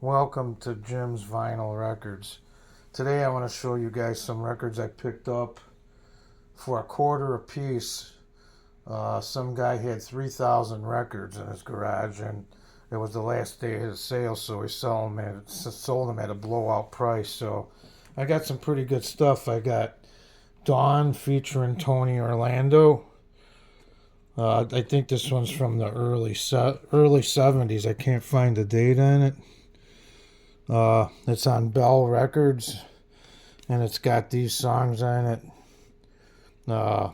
Welcome to Jim's Vinyl Records. Today I want to show you guys some records I picked up for a quarter a piece. Some guy had 3,000 records in his garage, and it was the last day of his sale, so he sold them at a blowout price. So I got some pretty good stuff. I got Dawn featuring Tony Orlando. I think this one's from the early 70s. I can't find the date on it. It's on Bell Records, and it's got these songs on it. Uh,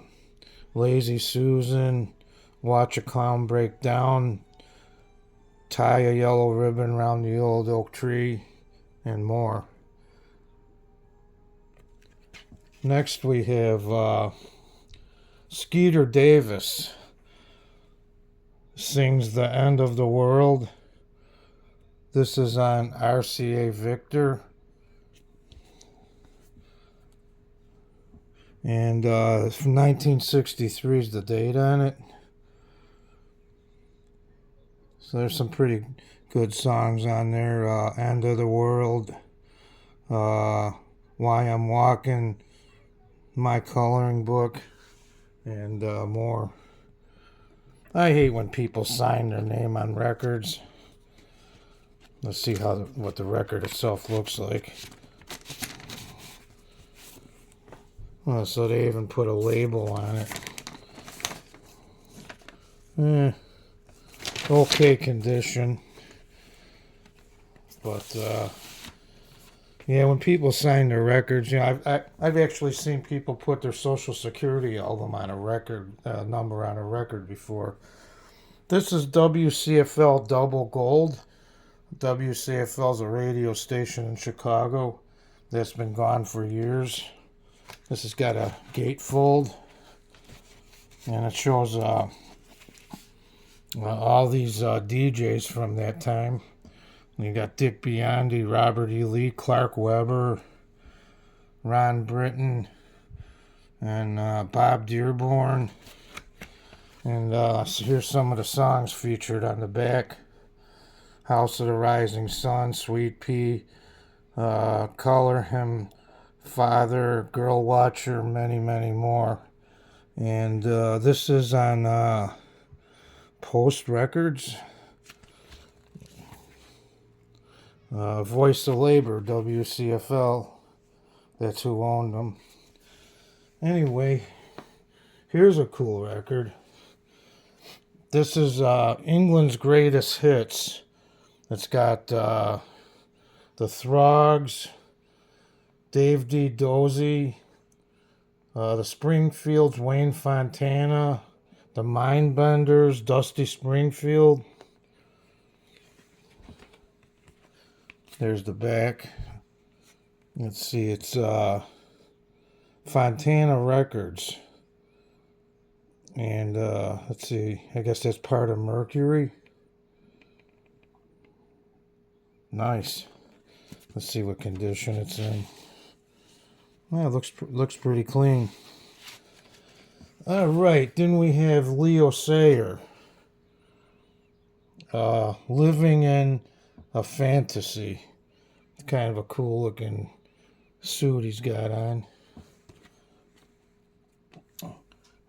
Lazy Susan, Watch a Clown Break Down, Tie a Yellow Ribbon Round the Old Oak Tree, and more. Next we have Skeeter Davis sings The End of the World. This is on RCA Victor. And from 1963 is the date on it. So there's some pretty good songs on there. End of the World. Why I'm Walking. My Coloring Book. And more. I hate when people sign their name on records. Let's see what the record itself looks like. So they even put a label on it. Okay condition. But, yeah, when people sign their records, I've actually seen people put their social security album on a record, number on a record before. This is WCFL Double Gold. WCFL is a radio station in Chicago that's been gone for years. This has got a gatefold, and it shows all these DJs from that time. You got Dick Biondi, Robert E. Lee, Clark Webber, Ron Britton, and Bob Dearborn. And so here's some of the songs featured on the back. House of the Rising Sun, Sweet Pea, Color Him Father, Girl Watcher, many, many more. And this is on Post Records. Voice of Labor, WCFL. That's who owned them. Anyway, here's a cool record. This is England's Greatest Hits. It's got the Throgs, Dave D. Dozy, the Springfields, Wayne Fontana, the Mindbenders, Dusty Springfield. There's the back. Let's see, it's Fontana Records. And let's see, I guess that's part of Mercury. Nice. Let's see what condition it's in. Well, it looks pretty clean. All right, then we have Leo Sayer. Living in a Fantasy. It's kind of a cool looking suit he's got on.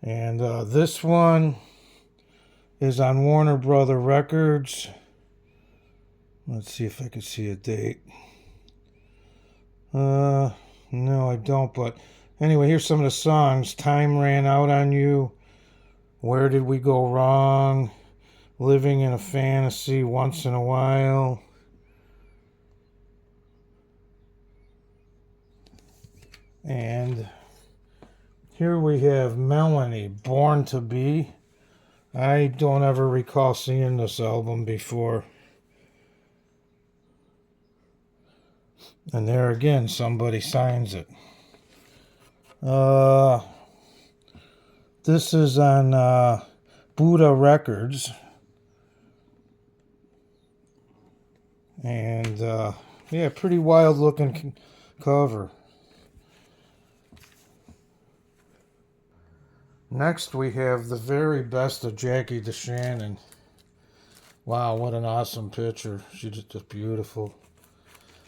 And this one is on Warner Brother Records. Let's see if I can see a date. No, I don't, but anyway, here's some of the songs. Time Ran Out on You. Where Did We Go Wrong? Living in a Fantasy, Once in a While. And here we have Melanie, Born to Be. I don't ever recall seeing this album before. And there again, somebody signs it. This is on Buddha Records. And, yeah, pretty wild looking cover. Next we have the very best of Jackie Deshannon. Wow, what an awesome picture. She's just beautiful.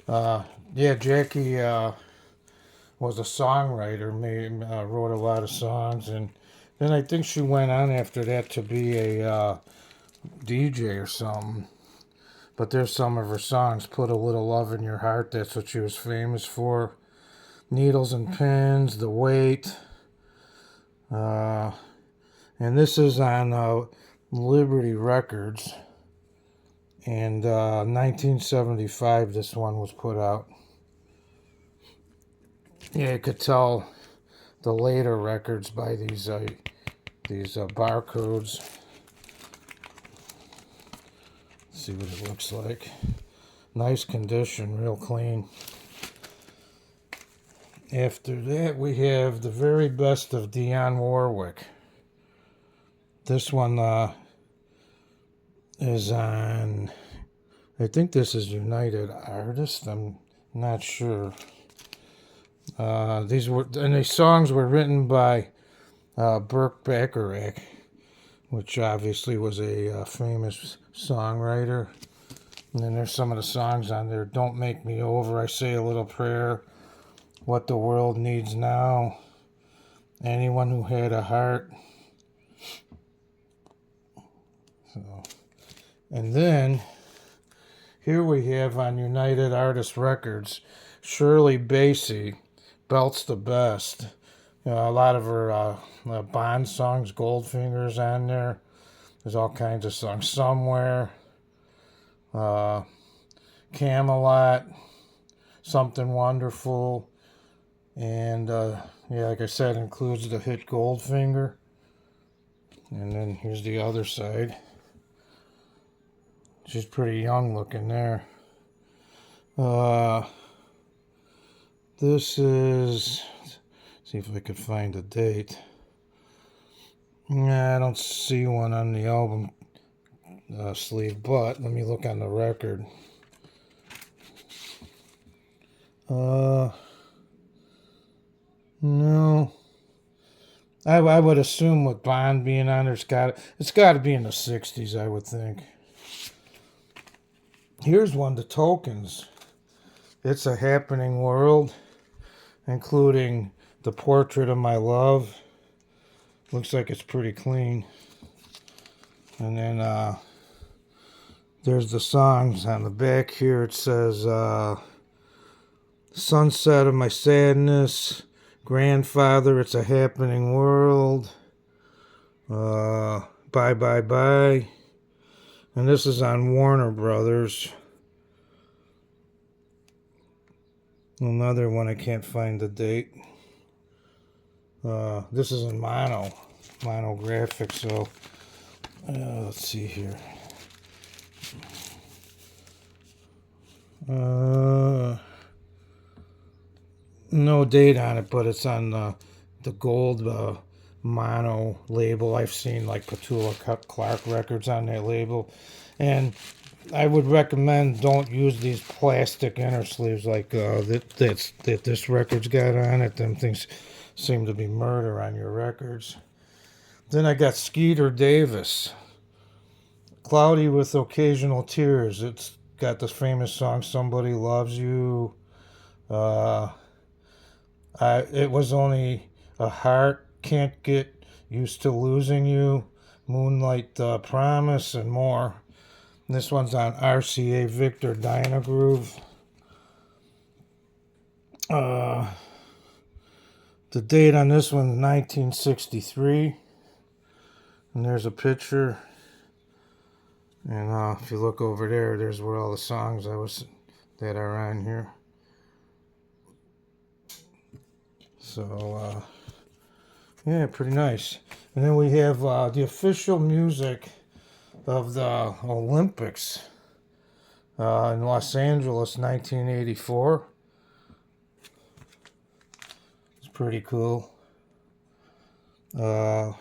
Yeah, Jackie was a songwriter, wrote a lot of songs, and then I think she went on after that to be a DJ or something. But there's some of her songs. Put a Little Love in Your Heart. That's what she was famous for. Needles and Pins, The Weight. And this is on Liberty Records. And 1975 this one was put out. Yeah, you could tell the later records by these barcodes. See what it looks like. Nice condition, real clean. After that, we have the very best of Dionne Warwick. This one is on, I think this is United Artists. I'm not sure. These songs were written by Burt Bacharach, which obviously was a famous songwriter. And then there's some of the songs on there. Don't Make Me Over, I Say a Little Prayer, What the World Needs Now, Anyone Who Had a Heart. So, and then here we have on United Artists Records, Shirley Bassey, Belt's the Best. You know, a lot of her Bond songs, Goldfinger's on there. There's all kinds of songs. Somewhere, Camelot, Something Wonderful, and yeah, like I said, includes the hit Goldfinger. And then here's the other side. She's pretty young looking there. This is, see if I could find a date. Nah, I don't see one on the album sleeve, but let me look on the record. No. I would assume with Bond being on there, it's got to be in the 60s, I would think. Here's one, The Tokens. It's a Happening World, including The Portrait of My Love. Looks like it's pretty clean. And then there's the songs on the back here. It says Sunset of My Sadness, Grandfather, It's a Happening World, Bye Bye Bye. And this is on Warner Brothers. Another one, I can't find the date. This is in mono graphics, so let's see here. No date on it, but it's on the gold mono label. I've seen like Petula Clark records on that label, and I would recommend don't use these plastic inner sleeves like that this record's got on it. Them things seem to be murder on your records. Then I got Skeeter Davis, Cloudy with Occasional Tears. It's got this famous song, Somebody Loves You. It Was Only a Heart, Can't Get Used to Losing You, Moonlight Promise, and more. And this one's on RCA Victor Dynagroove. The date on this one is 1963. And there's a picture. And if you look over there, there's where all the songs that are on here. So, yeah, pretty nice. And then we have the official music of the Olympics in Los Angeles, 1984. It's pretty cool. Let's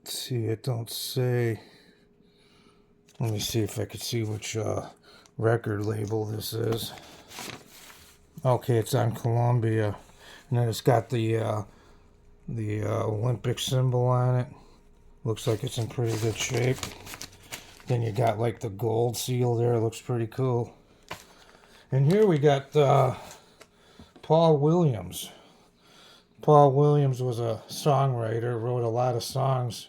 see, it don't say. Let me see if I could see which record label this is. Okay, it's on Columbia, and then it's got the Olympic symbol on it. Looks like it's in pretty good shape. Then you got like the gold seal there. It looks pretty cool. And here we got Paul Williams. Paul Williams was a songwriter, wrote a lot of songs.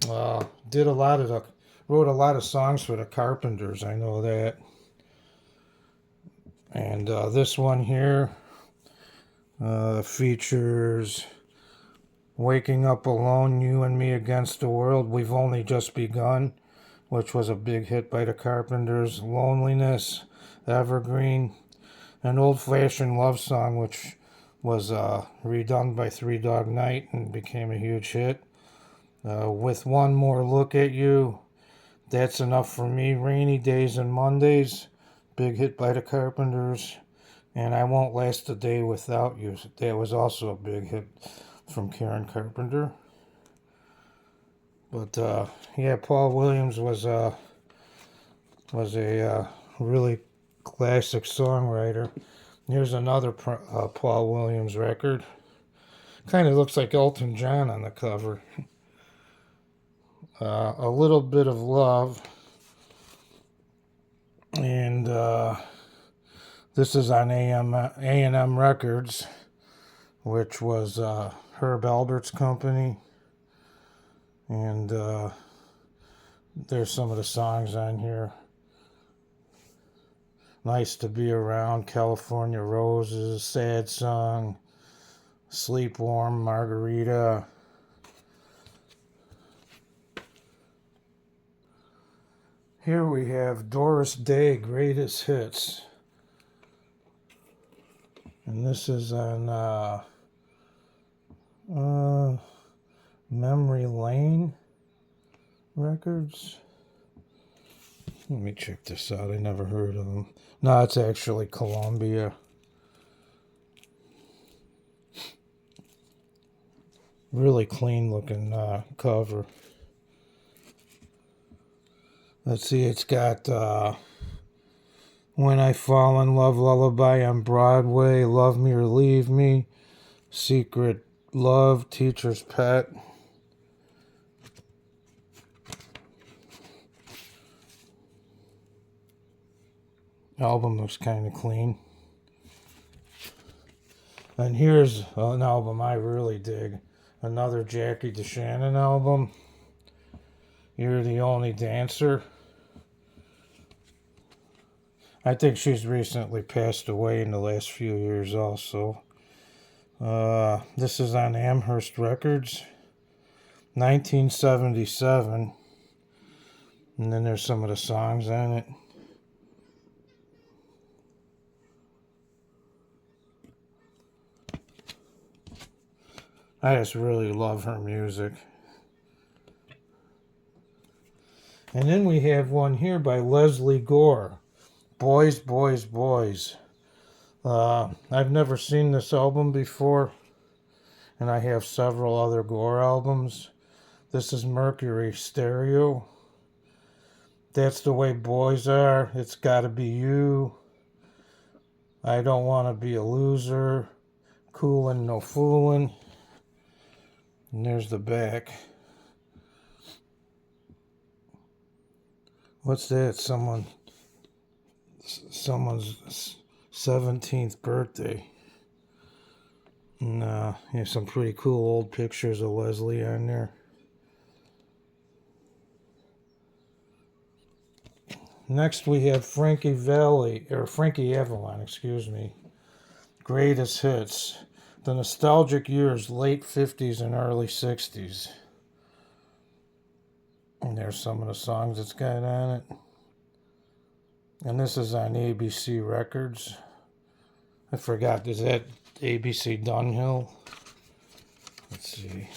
Wrote a lot of songs for the Carpenters. I know that. And this one here features "Waking Up Alone, You and Me Against the World, We've Only Just Begun," which was a big hit by the Carpenters. "Loneliness," "Evergreen," an old-fashioned love song which was redone by Three Dog Night and became a huge hit. "With One More Look at You," "That's Enough for Me," "Rainy Days and Mondays," big hit by the Carpenters. And "I Won't Last a Day Without You," that was also a big hit from Karen Carpenter. But yeah, Paul Williams was a really classic songwriter. Here's another Paul Williams record. Kind of looks like Elton John on the cover. "A Little Bit of Love," and this is on A&M Records, which was Herb Albert's company. And there's some of the songs on here. "Nice to Be Around," "California Roses," "Sad Song," "Sleep Warm," "Margarita." Here we have Doris Day, Greatest Hits. And this is on Memory Lane Records. Let me check this out. I never heard of them. No, it's actually Columbia. Really clean looking cover. Let's see, it's got "When I Fall in Love" Lullaby on Broadway, "Love Me or Leave Me," "Secret Love," "Teacher's Pet." Album looks kind of clean. And here's an album I really dig. Another Jackie Deshannon album. "You're the Only Dancer." I think she's recently passed away in the last few years also. This is on Amherst Records, 1977. And then there's some of the songs on it. I just really love her music. And then we have one here by Lesley Gore, "Boys, Boys, Boys." I've never seen this album before, and I have several other Gore albums. This is Mercury Stereo. "That's the Way Boys Are," "It's Gotta Be You," "I Don't Want to Be a Loser," "Coolin' No Foolin'." And there's the back. What's that? Someone's 17th birthday. And here's some pretty cool old pictures of Lesley on there. Next we have Frankie Avalon, excuse me. "Greatest Hits." The nostalgic years, late 50s and early 60s. And there's some of the songs it's got on it. And this is on ABC Records. I forgot, is that ABC Dunhill? Let's see.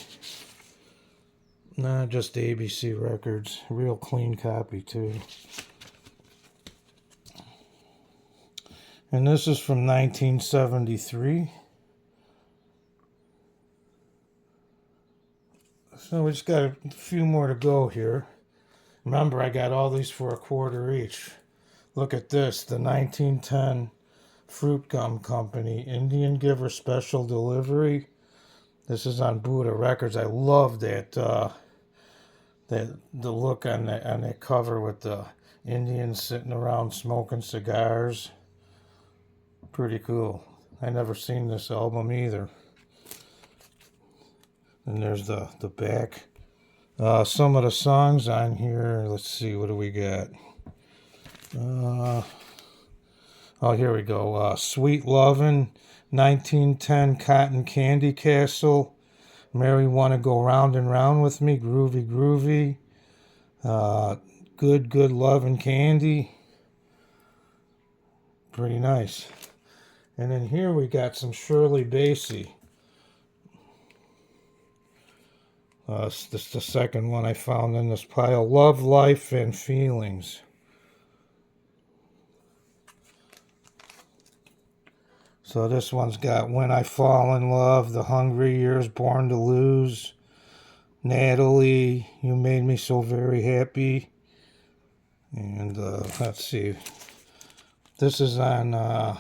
Nah, just ABC Records. Real clean copy too. And this is from 1973. So we just got a few more to go here. Remember, I got all these for $1 each. Look at this, the 1910 Fruit Gum Company, Indian Giver Special Delivery. This is on Buddha Records. I love that the look on that cover with the Indians sitting around smoking cigars. Pretty cool. I never seen this album either. And there's the back. Some of the songs on here. Let's see, what do we got? Oh, here we go. Sweet Lovin', 1910 Cotton Candy Castle, Mary Wanna Go Round and Round with Me, Groovy Groovy, Good Good Lovin' Candy. Pretty nice. And then here we got some Shirley Bassey. This is the second one I found in this pile. Love, Life, and Feelings. So this one's got When I Fall in Love, The Hungry Years, Born to Lose, Natalie, You Made Me So Very Happy. And let's see. This is on, I'm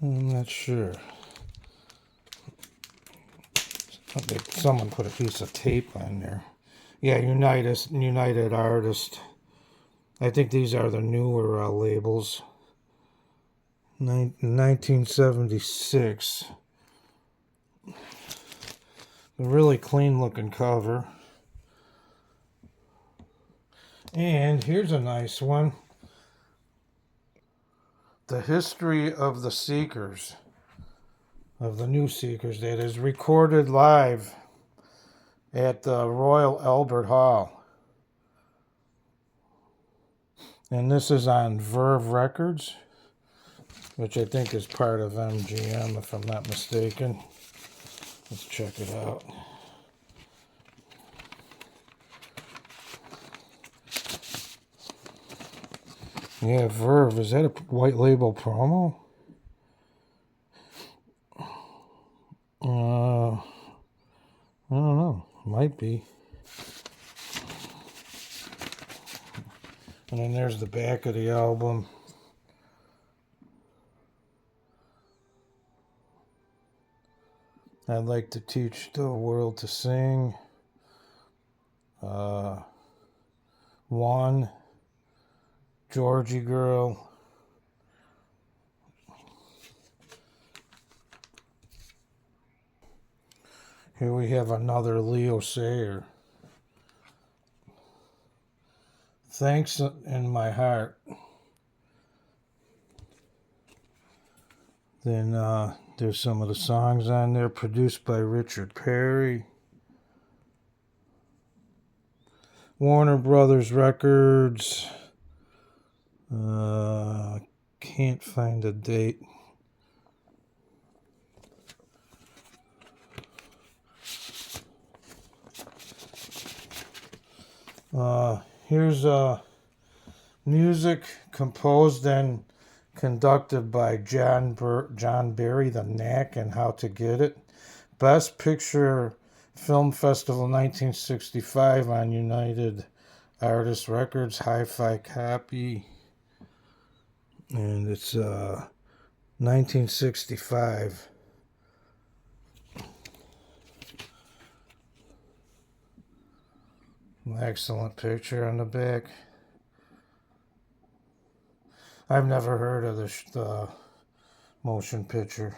not sure. Okay, someone put a piece of tape on there. Yeah, United Artists. I think these are the newer labels. 1976. A really clean looking cover. And here's a nice one. The History of the Seekers. Of the new Seekers, that is recorded live at the Royal Albert Hall. And this is on Verve Records, which I think is part of MGM, if I'm not mistaken. Let's check it out. Yeah, Verve. Is that a white label promo? I don't know. Might be. And then there's the back of the album. I'd like to teach the world to sing. One. Georgie Girl. Here we have another Leo Sayer. Thanks in My Heart. Then there's some of the songs on there, produced by Richard Perry. Warner Brothers Records. Can't find a date. Here's music composed and conducted by John Barry, The Knack and How to Get It. Best Picture Film Festival 1965 on United Artists Records, hi-fi copy. And it's 1965. Excellent picture on the back. I've never heard of this motion picture.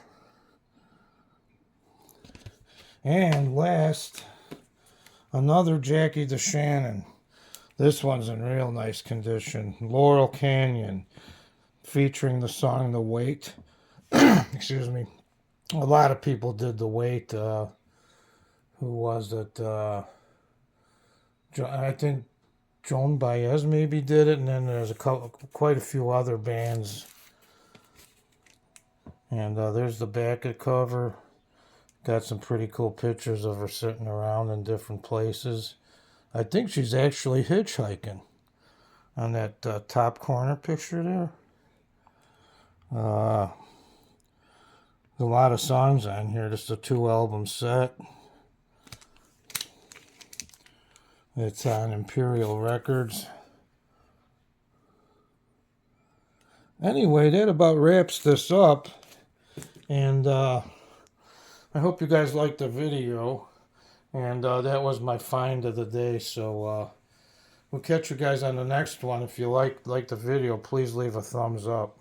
And last, another Jackie Deshannon. This one's in real nice condition. Laurel Canyon, featuring the song The Wait. Excuse me. A lot of people did The Wait. Who was it? I think Joan Baez maybe did it, and then there's quite a few other bands. And there's the back of the cover. Got some pretty cool pictures of her sitting around in different places. I think she's actually hitchhiking on that top corner picture there. There's a lot of songs on here. Just a 2-album set. It's on Imperial Records. Anyway, that about wraps this up. And I hope you guys liked the video. And that was my find of the day. So we'll catch you guys on the next one. If you like the video, please leave a thumbs up.